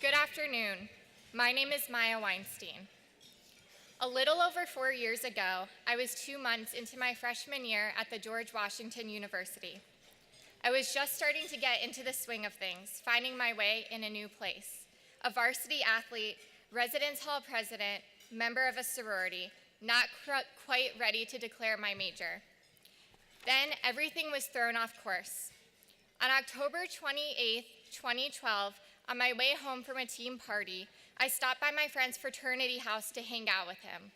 Good afternoon. My name is Maya Weinstein. A little over 4 years ago, I was 2 months into my freshman year at the George Washington University. I was just starting to get into the swing of things, finding my way in a new place. A varsity athlete, residence hall president, member of a sorority, not quite ready to declare my major. Then everything was thrown off course. On October 28, 2012, on my way home from a team party, I stopped by my friend's fraternity house to hang out with him.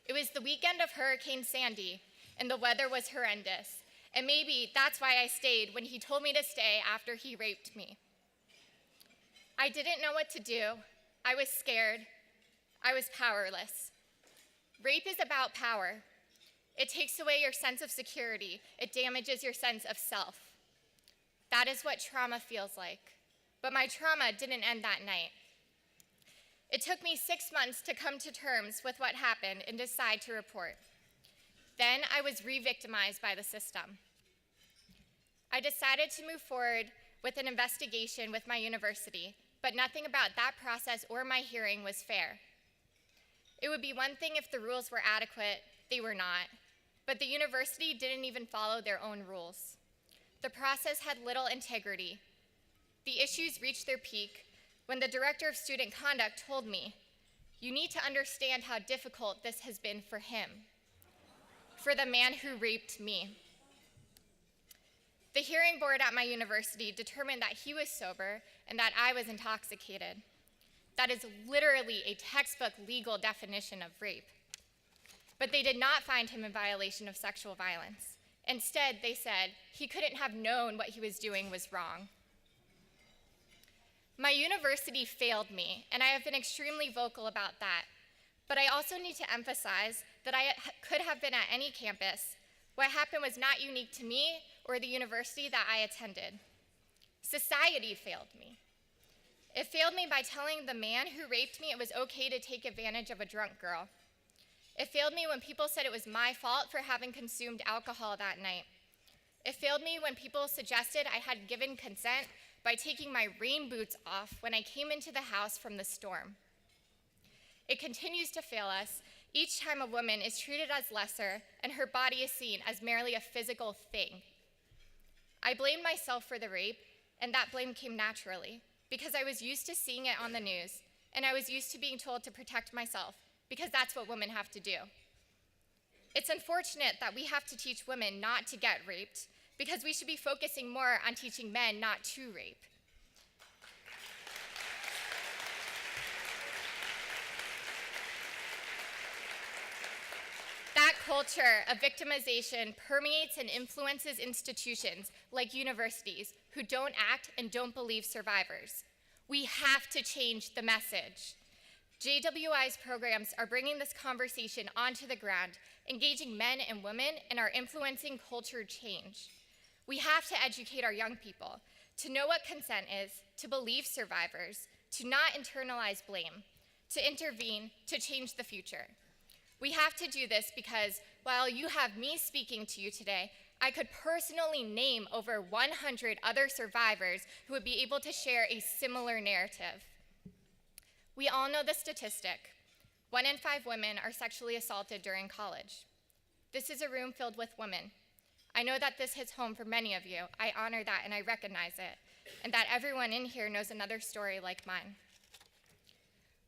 It was the weekend of Hurricane Sandy, and the weather was horrendous. And maybe that's why I stayed when he told me to stay after he raped me. I didn't know what to do. I was scared. I was powerless. Rape is about power. It takes away your sense of security. It damages your sense of self. That is what trauma feels like. But my trauma didn't end that night. It took me 6 months to come to terms with what happened and decide to report. Then I was re-victimized by the system. I decided to move forward with an investigation with my university, but nothing about that process or my hearing was fair. It would be one thing if the rules were adequate. They were not. But the university didn't even follow their own rules. The process had little integrity. The issues reached their peak when the director of student conduct told me, "You need to understand how difficult this has been for him, for the man who raped me." The hearing board at my university determined that he was sober and that I was intoxicated. That is literally a textbook legal definition of rape. But they did not find him in violation of sexual violence. Instead, they said he couldn't have known what he was doing was wrong. My university failed me, and I have been extremely vocal about that. But I also need to emphasize that I could have been at any campus. What happened was not unique to me or the university that I attended. Society failed me. It failed me by telling the man who raped me it was okay to take advantage of a drunk girl. It failed me when people said it was my fault for having consumed alcohol that night. It failed me when people suggested I had given consent by taking my rain boots off when I came into the house from the storm. It continues to fail us each time a woman is treated as lesser and her body is seen as merely a physical thing. I blamed myself for the rape, and that blame came naturally because I was used to seeing it on the news, and I was used to being told to protect myself because that's what women have to do. It's unfortunate that we have to teach women not to get raped because we should be focusing more on teaching men not to rape. That culture of victimization permeates and influences institutions like universities who don't act and don't believe survivors. We have to change the message. JWI's programs are bringing this conversation onto the ground, engaging men and women, and are influencing culture change. We have to educate our young people to know what consent is, to believe survivors, to not internalize blame, to intervene, to change the future. We have to do this because while you have me speaking to you today, I could personally name over 100 other survivors who would be able to share a similar narrative. We all know the statistic. 1 in 5 women are sexually assaulted during college. This is a room filled with women. I know that this hits home for many of you. I honor that and I recognize it, and that everyone in here knows another story like mine.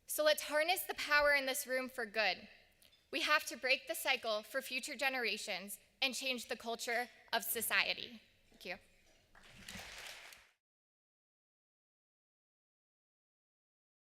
So let's harness the power in this room for good. We have to break the cycle for future generations and change the culture of society. Thank you.